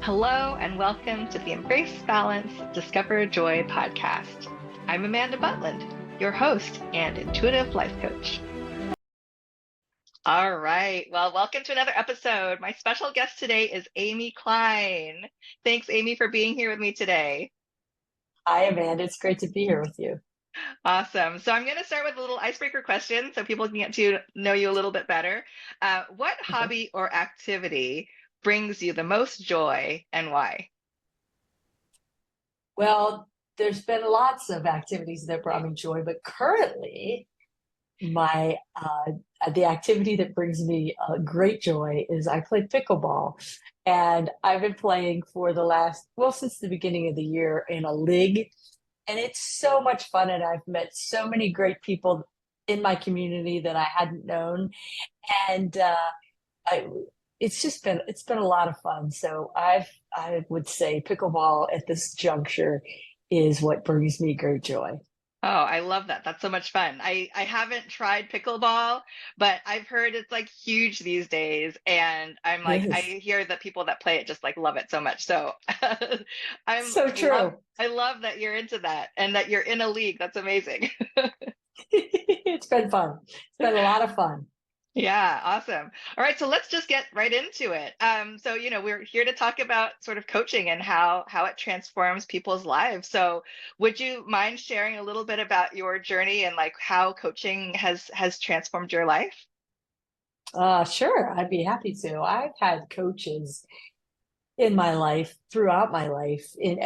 Hello, and welcome to the Embrace Balance, Discover Joy podcast. I'm Amanda Butland, your host and intuitive life coach. All right. Well, welcome to another episode. My special guest today is Amy Kline. Thanks, Amy, for being here with me today. Hi, Amanda. It's great to be here with you. Awesome. So I'm going to start with a little icebreaker question so people can get to know you a little bit better. What Okay. hobby or activity brings you the most joy and why? Well, there's been lots of activities that brought me joy, but currently, my the activity that brings me great joy is I play pickleball, and I've been playing for the last since the beginning of the year in a league, and it's so much fun. And I've met so many great people in my community that I hadn't known, and I it's been a lot of fun. So I would say pickleball at this juncture is what brings me great joy. Oh, I love that. That's so much fun. I haven't tried pickleball, but I've heard it's like huge these days. And I'm It like, I is hear that people that play it just like love it so much. So so true. I love that you're into that and that you're in a league. That's amazing. It's been fun. It's been a lot of fun. Yeah, awesome. All right, so let's just get right into it. We're here to talk about sort of coaching and how it transforms people's lives. So, would you mind sharing a little bit about your journey and like how coaching has transformed your life? Sure, I'd be happy to. I've had coaches in my life, throughout my life, in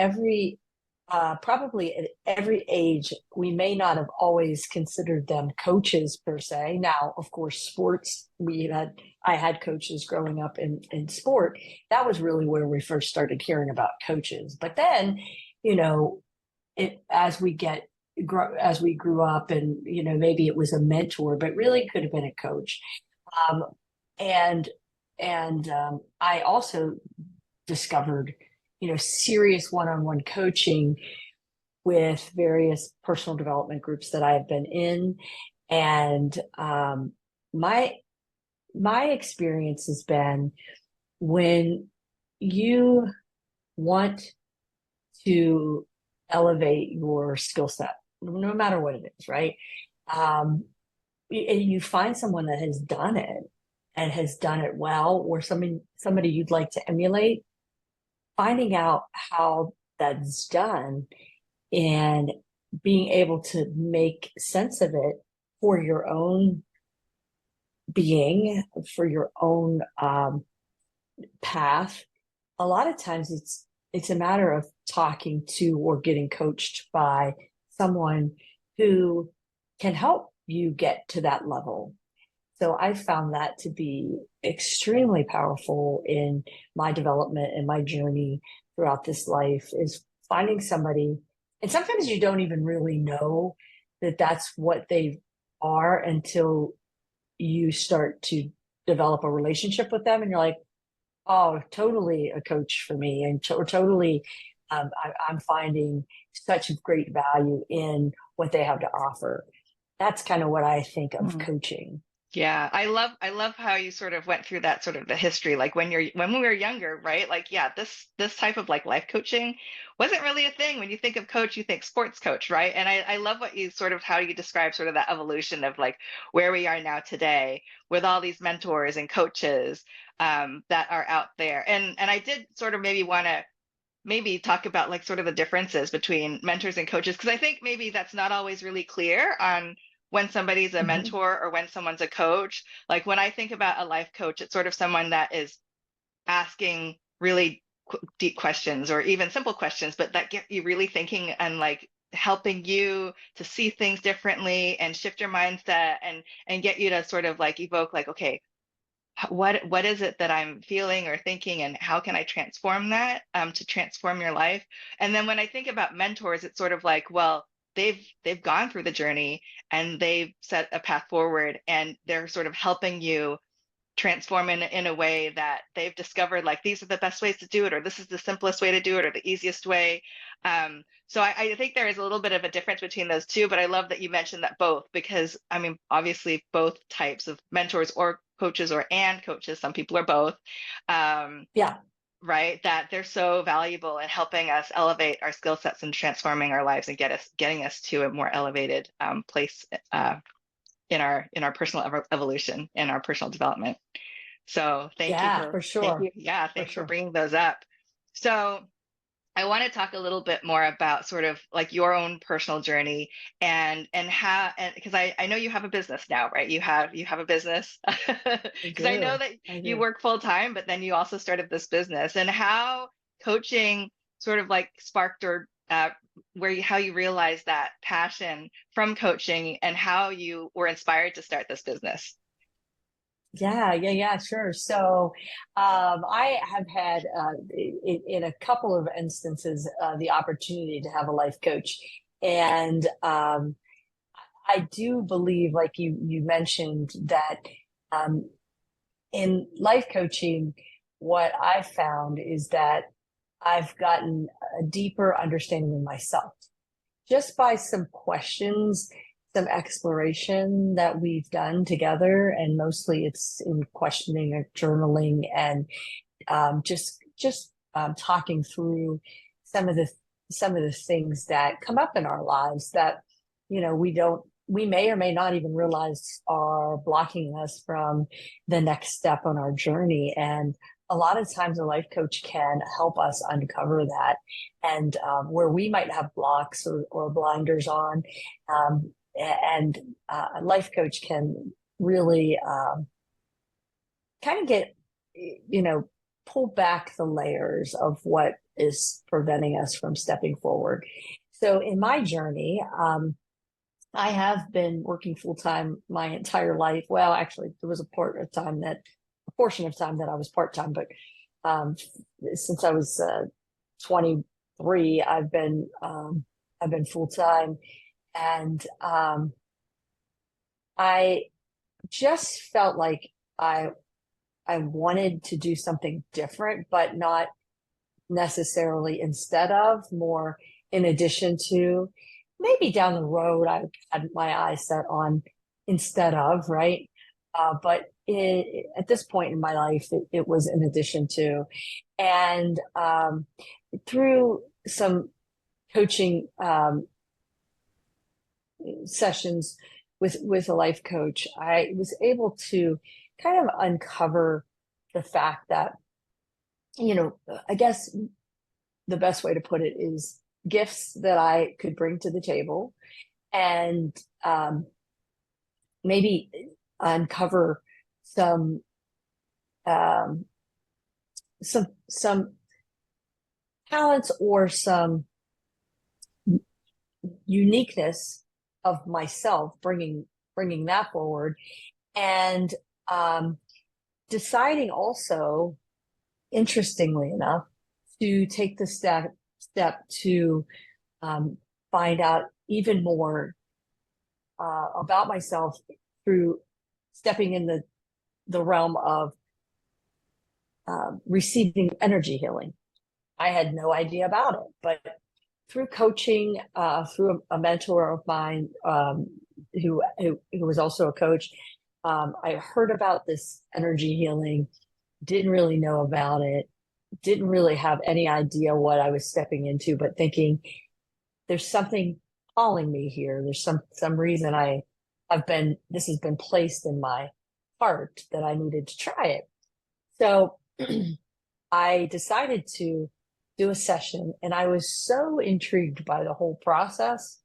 probably at every age. We may not have always considered them coaches per se. Now, of course, sports, I had coaches growing up in sport. That was really where we first started hearing about coaches. But then, you know, it as we grew up, and maybe it was a mentor, but really could have been a coach. Um, and I also discovered, serious one-on-one coaching with various personal development groups that I've been in. And my my experience has been when you want to elevate your skill set, no matter what it is, right? Um, and you find someone that has done it and has done it well, or somebody you'd like to emulate, finding out how that's done and being able to make sense of it for your own being, for your own path. A lot of times it's a matter of talking to or getting coached by someone who can help you get to that level. So I found that to be extremely powerful in my development and my journey throughout this life, is finding somebody. And sometimes you don't even really know that that's what they are until you start to develop a relationship with them. And you're like, oh, totally a coach for me. Or totally, I'm finding such great value in what they have to offer. That's kind of what I think of coaching. Yeah, I love how you sort of went through that sort of the history, like when we were younger, right? Like, yeah, this type of like life coaching wasn't really a thing. When you think of coach, you think sports coach, right? And I love what you sort of how you describe sort of that evolution of like where we are now today with all these mentors and coaches that are out there. And I did sort of maybe want to maybe talk about like sort of the differences between mentors and coaches because I think maybe that's not always really clear on when somebody's a Mhm. mentor or when someone's a coach. Like when I think about a life coach, it's sort of someone that is asking really deep questions or even simple questions, but that get you really thinking and like helping you to see things differently and shift your mindset and get you to sort of like evoke like, okay, what is it that I'm feeling or thinking, and how can I transform that to transform your life? And then when I think about mentors, it's sort of like, well, they've gone through the journey and they've set a path forward, and they're sort of helping you transform in a way that they've discovered like these are the best ways to do it, or this is the simplest way to do it, or the easiest way. So I think there is a little bit of a difference between those two, but I love that you mentioned that both, because I mean obviously both types of mentors or coaches, or and coaches, some people are both, um, Yeah. right? That they're so valuable in helping us elevate our skill sets and transforming our lives and getting us to a more elevated place in our personal evolution, in our personal development. So Yeah, for sure. For thanks for sure. bringing those up. So I want to talk a little bit more about sort of like your own personal journey and how, and because I know you have a business now, right? You have a business I because I know do. that I you do. work full time, but then you also started this business, and how coaching sort of like sparked or how you realized that passion from coaching and how you were inspired to start this business. Yeah, sure. So, I have had, in a couple of instances, the opportunity to have a life coach, and I do believe, like you mentioned, that um, in life coaching, what I've found is that I've gotten a deeper understanding of myself just by some questions, some exploration that we've done together, and mostly it's in questioning or journaling, and just talking through some of the some of the things that come up in our lives that we may or may not even realize are blocking us from the next step on our journey. And a lot of times a life coach can help us uncover that, and where we might have blocks or blinders on, and a life coach can really kind of get, you know, pull back the layers of what is preventing us from stepping forward. So in my journey, I have been working full time my entire life. Well, actually, there was a portion of time that I was part time, but um, since I was 23, I've been full time, and I just felt like I wanted to do something different, but not necessarily instead of, more in addition to. Maybe down the road, I had my eyes set on instead of, right? At this point in my life, it was in addition to. And through some coaching sessions with a life coach, I was able to kind of uncover the fact that, I guess the best way to put it is gifts that I could bring to the table, and maybe uncover some um, some talents or some uniqueness of myself, bringing that forward, and um, deciding also, interestingly enough, to take the step to um, find out even more about myself through stepping in the realm of receiving energy healing. I had no idea about it, but through coaching, through a mentor of mine, who was also a coach, I heard about this energy healing. Didn't really know about it. Didn't really have any idea what I was stepping into, but thinking there's something calling me here. There's some reason this has been placed in my heart that I needed to try it. So I decided to do a session, and I was so intrigued by the whole process.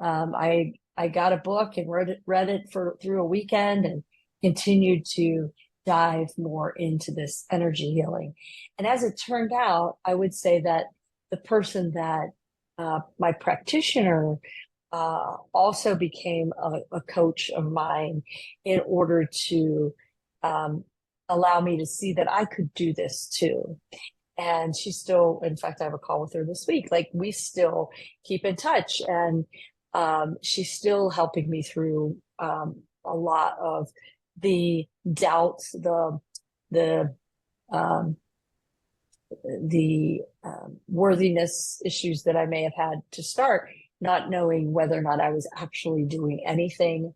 I got a book and read it through a weekend, and continued to dive more into this energy healing. And as it turned out, I would say that the person that my practitioner also became a coach of mine, in order to um, allow me to see that I could do this too. And she still, in fact, I have a call with her this week. Like, we still keep in touch, and she's still helping me through a lot of the doubts, the um, worthiness issues that I may have had to start, not knowing whether or not I was actually doing anything,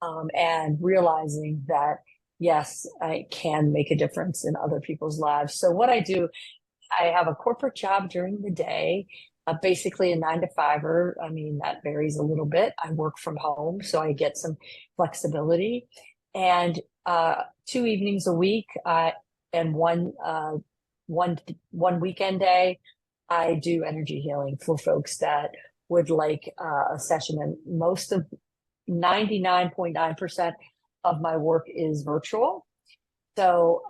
and realizing that, yes, I can make a difference in other people's lives. So what I do I have a corporate job during the day, basically a 9 to 5er. I mean, that varies a little bit. I work from home, so I get some flexibility. And 2 evenings a week, and one weekend day, I do energy healing for folks that would like a session. And most of 99.9% of my work is virtual. So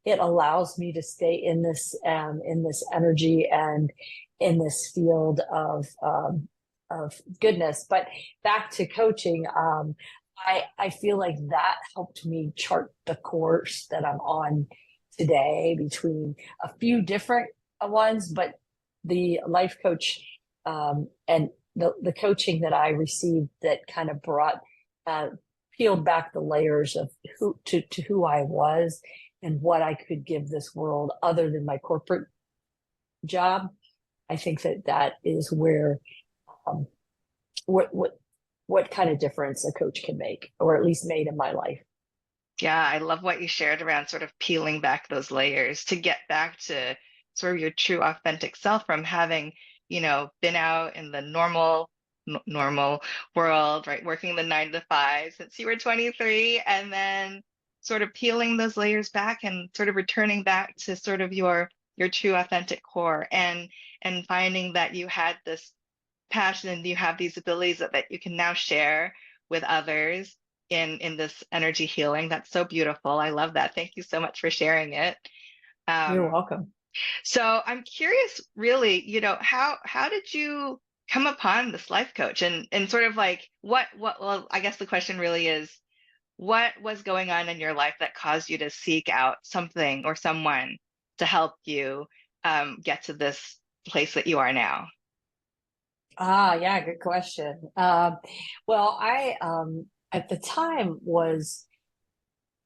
it allows me to stay in this energy and in this field of goodness. But back to coaching, I feel like that helped me chart the course that I'm on today between a few different ones, but the life coach and the coaching that I received that kind of brought peeled back the layers of who I was and what I could give this world other than my corporate job. I think that is where um, what kind of difference a coach can make, or at least made in my life. Yeah, I love what you shared around sort of peeling back those layers to get back to sort of your true authentic self from having, been out in the normal world, right? Working the 9 to 5 since you were 23, and then sort of peeling those layers back and sort of returning back to sort of your true authentic core, and finding that you had this passion and you have these abilities that you can now share with others in this energy healing. That's so beautiful. I love that. Thank you so much for sharing it. You're Um, welcome. so I'm curious, really, how did you come upon this life coach, and sort of like well, I guess the question really is, what was going on in your life that caused you to seek out something or someone to help you get to this place that you are now? Yeah, good question. Well, I at the time was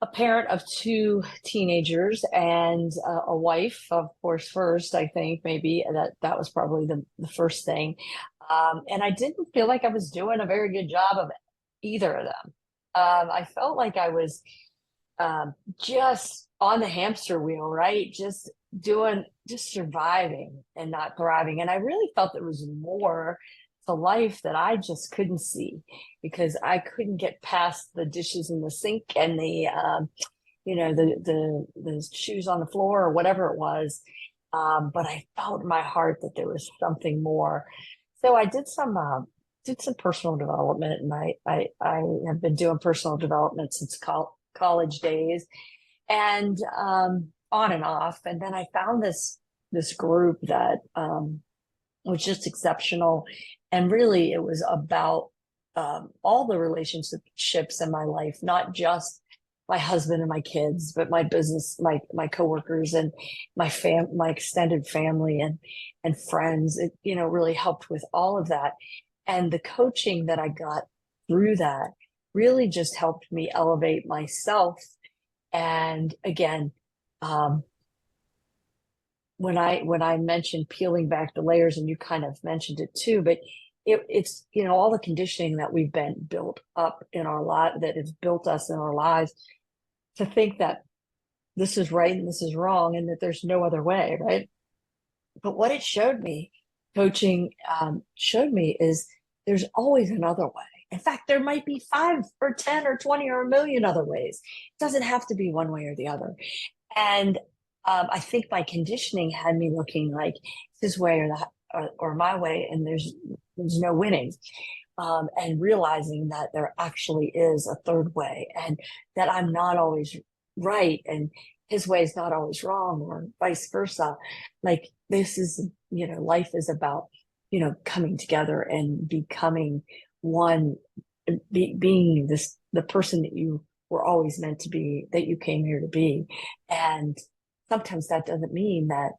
a parent of two teenagers and a wife, of course, first. I think maybe that was probably the first thing. And I didn't feel like I was doing a very good job of either of them. I felt like I was just on the hamster wheel, right? Just surviving and not thriving. And I really felt there was more to life that I just couldn't see because I couldn't get past the dishes in the sink and the shoes on the floor or whatever it was. But I felt in my heart that there was something more. So I did some personal development, and I have been doing personal development since college days, and on and off. And then I found this group that was just exceptional, and really it was about all the relationships in my life, not just my husband and my kids, but my business, my coworkers, and my extended family and friends. It really helped with all of that, and the coaching that I got through that really just helped me elevate myself. And again, um, when I mentioned peeling back the layers, and you kind of mentioned it too, but it's all the conditioning that we've been built up in our lot that has built us in our lives to think that this is right and this is wrong and that there's no other way, right? But what it showed me, coaching showed me, is there's always another way. In fact, there might be 5 or 10 or 20 or a million other ways. It doesn't have to be one way or the other. And I think my conditioning had me looking like this way or my way, and there's no winning. And realizing that there actually is a third way, and that I'm not always right, and his way is not always wrong, or vice versa. Like this is, life is about, coming together and becoming one, being the person that you were always meant to be, that you came here to be. And sometimes that doesn't mean that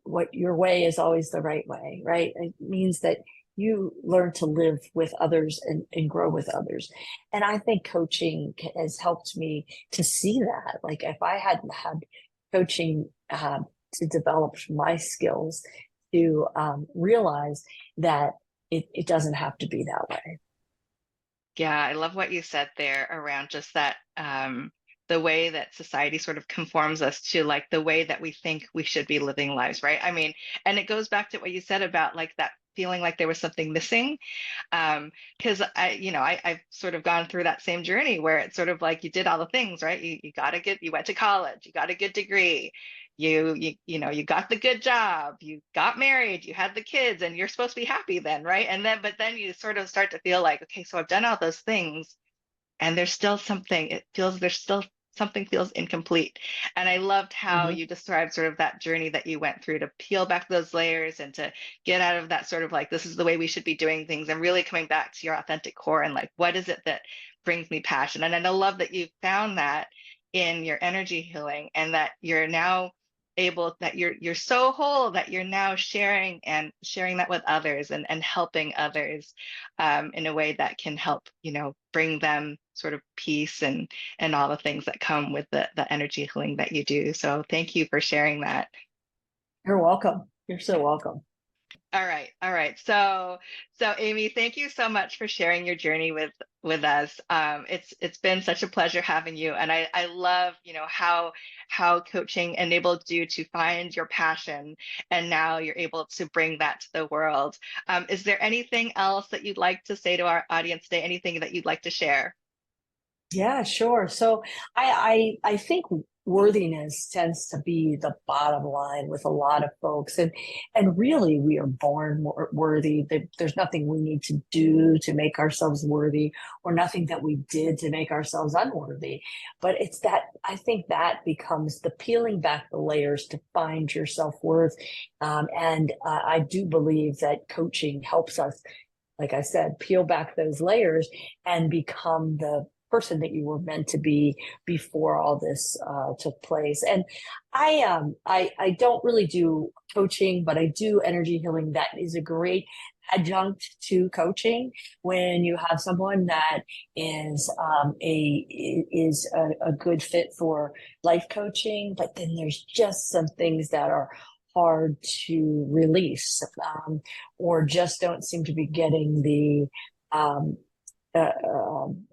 what your way is always the right way, right? It means that you learn to live with others and grow with others. And I think coaching has helped me to see that. Like if I hadn't had coaching to develop my skills, to realize that it doesn't have to be that way. Yeah, I love what you said there around just that the way that society sort of conforms us to like the way that we think we should be living lives, right? I mean, and it goes back to what you said about like that feeling like there was something missing. Because I've sort of gone through that same journey where it's sort of like you did all the things, right? You went to college, you got a good degree, you got the good job, you got married, you had the kids, and you're supposed to be happy then, right? But then you sort of start to feel like, okay, so I've done all those things, and there's still something, there's still something feels incomplete. And I loved how Mhm. you described sort of that journey that you went through to peel back those layers and to get out of that sort of like, this is the way we should be doing things, and really coming back to your authentic core and like, what is it that brings me passion? And I love that you found that in your energy healing, and that you're now able, that you're so whole that you're now sharing that with others, and helping others in a way that can help, bring them sort of peace and all the things that come with the energy healing that you do. So thank you for sharing that. You're welcome. You're so welcome. All right, all right. So Amy, thank you so much for sharing your journey with us. It's been such a pleasure having you, and I love, how coaching enabled you to find your passion, and now you're able to bring that to the world. Is there anything else that you'd like to say to our audience today? Anything that you'd like to share? Yeah, sure. So I think worthiness tends to be the bottom line with a lot of folks, and really we are born worthy. There's nothing we need to do to make ourselves worthy, or nothing that we did to make ourselves unworthy. But it's that, I think that becomes the peeling back the layers to find your self-worth. And I do believe that coaching helps us, like I said, peel back those layers and become the person that you were meant to be before all this took place. And I don't really do coaching, but I do energy healing. That is a great adjunct to coaching when you have someone that is a good fit for life coaching, but then there's just some things that are hard to release, or just don't seem to be getting um,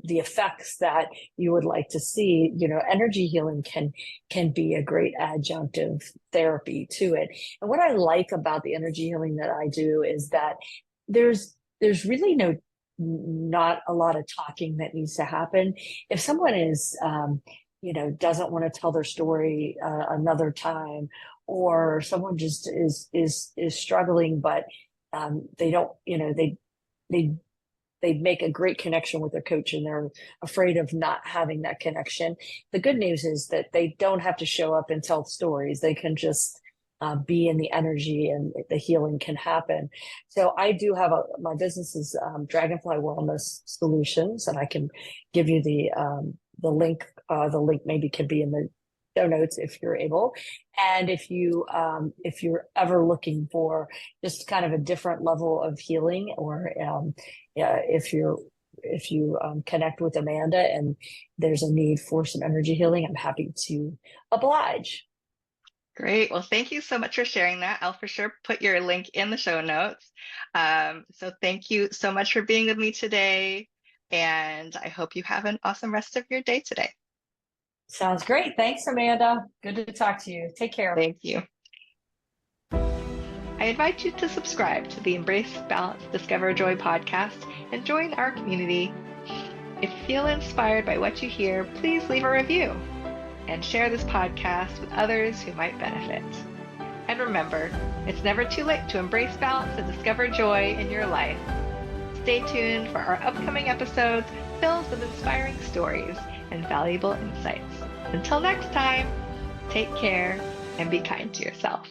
the effects that you would like to see. Energy healing can be a great adjunctive therapy to it. And what I like about the energy healing that I do is that there's really not a lot of talking that needs to happen. If someone is doesn't want to tell their story another time, or someone just is struggling, but they don't, they they make a great connection with their coach, and they're afraid of not having that connection. The good news is that they don't have to show up and tell stories. They can just be in the energy, and the healing can happen. So I do have my business is Dragonfly Wellness Solutions, and I can give you the link. The link maybe can be in the show notes if you're able. And if you're ever looking for just kind of a different level of healing, or if you connect with Amanda and there's a need for some energy healing, I'm happy to oblige. Great. Well, thank you so much for sharing that. I'll for sure put your link in the show notes. So thank you so much for being with me today. And I hope you have an awesome rest of your day today. Sounds great. Thanks, Amanda. Good to talk to you. Take care. Thank you. I invite you to subscribe to the Embrace, Balance, Discover Joy podcast and join our community. If you feel inspired by what you hear, please leave a review and share this podcast with others who might benefit. And remember, it's never too late to embrace balance and discover joy in your life. Stay tuned for our upcoming episodes filled with inspiring stories and valuable insights. Until next time, take care and be kind to yourself.